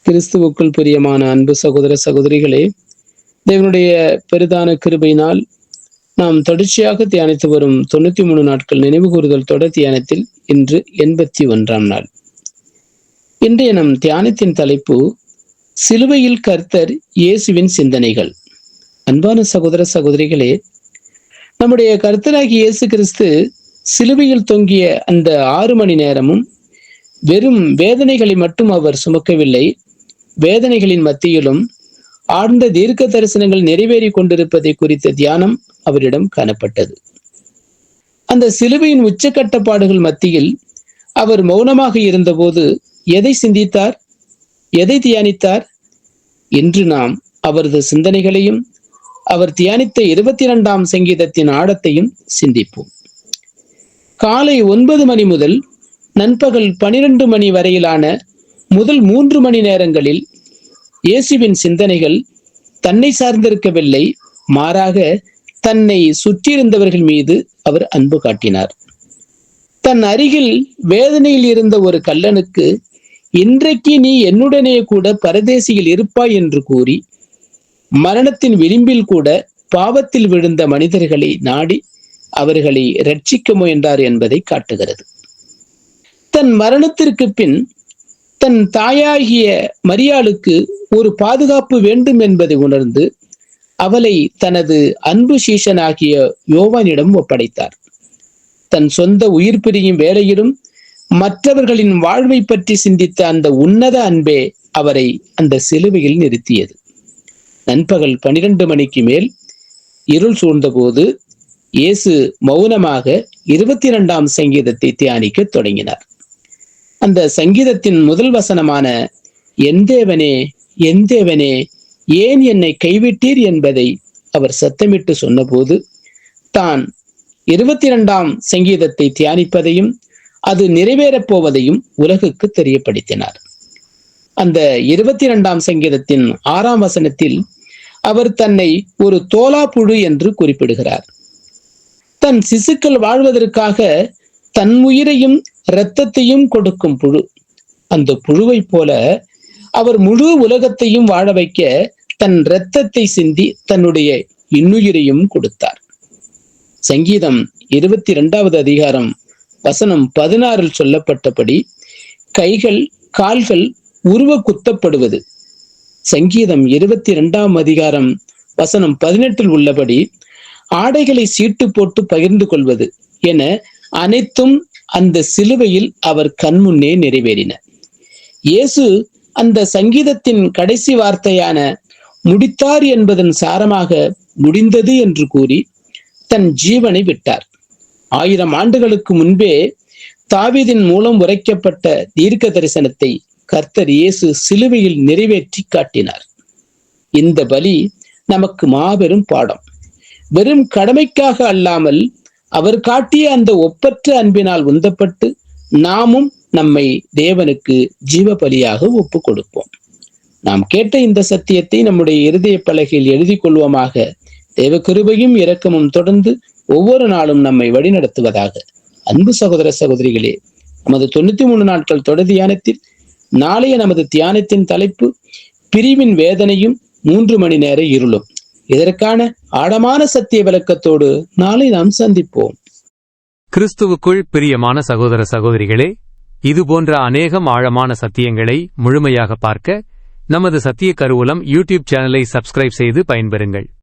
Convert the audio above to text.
கிறிஸ்துவுக்குள் பிரியமான அன்பு சகோதர சகோதரிகளே, தேவனுடைய பெரிதான கிருபையினால் நாம் தொடர்ச்சியாக தியானித்து வரும் 93 நாட்கள் நினைவு கூறுதல் தொடர் தியானத்தில் இன்று 81ஆம் நாள். இன்றைய நம் தியானத்தின் தலைப்பு சிலுவையில் கர்த்தர் இயேசுவின் சிந்தனைகள். அன்பான சகோதர சகோதரிகளே, நம்முடைய கர்த்தராகிய இயேசு கிறிஸ்து சிலுவையில் தொங்கிய அந்த 6 மணி நேரமும் வெறும் வேதனைகளை மட்டும் அவர் சுமக்கவில்லை. வேதனைகளின் மத்தியிலும் ஆழ்ந்த தீர்க்க தரிசனங்கள் நிறைவேறி கொண்டிருப்பதை குறித்த தியானம் அவரிடம் காணப்பட்டது. அந்த சிலுவையின் உச்சக்கட்டப்பாடுகள் மத்தியில் அவர் மௌனமாக இருந்தபோது எதை சிந்தித்தார், எதை தியானித்தார்? இன்று நாம் அவரது சிந்தனைகளையும் அவர் தியானித்த 22ஆம் சங்கீதத்தின் ஆழத்தையும் சிந்திப்போம். காலை 9 மணி முதல் நண்பகல் 12 மணி வரையிலான முதல் 3 மணி நேரங்களில் இயேசுவின் சிந்தனைகள் தன்னை சார்ந்திருக்கவில்லை, மாறாக தன்னை சுற்றியிருந்தவர்கள் மீது அவர் அன்பு காட்டினார். தன் அருகில் வேதனையில் இருந்த ஒரு கள்ளனுக்கு, இன்றைக்கு நீ என்னுடனே கூட பரதேசியில் இருப்பாய் என்று கூறி, மரணத்தின் விளிம்பில் கூட பாவத்தில் விழுந்த மனிதர்களை நாடி அவர்களை ரட்சிக்க முயன்றார் என்பதை காட்டுகிறது. தன் மரணத்திற்கு பின் தன் தாயாகிய மரியாளுக்கு ஒரு பாதுகாப்பு வேண்டும் என்பதை உணர்ந்து அவளை தனது அன்பு சீஷனாகிய யோவானிடம் ஒப்படைத்தார். தன் சொந்த உயிர் பிரியும் வேளையிலும் மற்றவர்களின் வாழ்வை பற்றி சிந்தித்த அந்த உன்னத அன்பே அவரை அந்த சிலுவையில் நிறுத்தியது. நண்பகல் 12 மணிக்கு மேல் இருள் சூழ்ந்தபோது இயேசு மௌனமாக 22ஆம் சங்கீதத்தை தியானிக்க தொடங்கினார். அந்த சங்கீதத்தின் முதல் வசனமான என் தேவனே, என் தேவனே, ஏன் என்னை கைவிட்டீர் என்பதை அவர் சத்தமிட்டு சொன்னபோது தான் 22ஆம் சங்கீதத்தை தியானிப்பதையும் அது நிறைவேறப் போவதையும் உலகுக்கு தெரியப்படுத்தினார். அந்த 22ஆம் சங்கீதத்தின் 6ஆம் வசனத்தில் அவர் தன்னை ஒரு தோலா புழு என்று குறிப்பிடுகிறார். தன் சிசுக்கள் வாழ்வதற்காக தன் உயிரையும் இரத்தத்தையும் கொடுக்கும் புழு. அந்த புழுவை போல அவர் முழு உலகத்தையும் வாழ வைக்க தன் இரத்தத்தை சிந்தி தன்னுடைய இன்னுயிரையும் கொடுத்தார். சங்கீதம் 22வது அதிகாரம் வசனம் 16 சொல்லப்பட்டபடி கைகள் கால்கள் உருவ குத்தப்படுவது, சங்கீதம் 22ஆம் அதிகாரம் வசனம் 18 உள்ளபடி ஆடைகளை சீட்டு போட்டு பகிர்ந்து கொள்வது என அனைத்தும் அந்த சிலுவையில் அவர் கண்முன்னே நிறைவேறின. இயேசு அந்த சங்கீதத்தின் கடைசி வார்த்தையான முடித்தார் என்பதன் சாரமாக முடிந்தது என்று கூறி தன் ஜீவனை விட்டார். 1000 ஆண்டுகளுக்கு முன்பே தாவீதின் மூலம் உரைக்கப்பட்ட தீர்க்க தரிசனத்தை கர்த்தர் இயேசு சிலுவையில் நிறைவேற்றி காட்டினார். இந்த பலி நமக்கு மாபெரும் பாடம். வெறும் கடமைக்காக அல்லாமல் அவர் காட்டிய அந்த ஒப்பற்ற அன்பினால் உந்தப்பட்டு நாமும் நம்மை தேவனுக்கு ஜீவ பலியாக ஒப்பு கொடுப்போம். நாம் கேட்ட இந்த சத்தியத்தை நம்முடைய இருதய பலகையில் எழுதி கொள்வோமாக. தேவ கிருபையும் இரக்கமும் தொடர்ந்து ஒவ்வொரு நாளும் நம்மை வழிநடத்துவதாக. அன்பு சகோதர சகோதரிகளே, நமது 93 நாட்கள் தொடர் தியானத்தில் நாளைய நமது தியானத்தின் தலைப்பு பிரிவின் வேதனையும் 3 மணி நேர இருளும். இதற்கான ஆழமான சத்திய விளக்கத்தோடு நாளை நாம் சந்திப்போம். கிறிஸ்துவுக்குள் பிரியமான சகோதர சகோதரிகளே, இதுபோன்ற அநேகம் ஆழமான சத்தியங்களை முழுமையாக பார்க்க நமது சத்திய கருவூலம் யூடியூப் சேனலை சப்ஸ்கிரைப் செய்து பயன்பெறுங்கள்.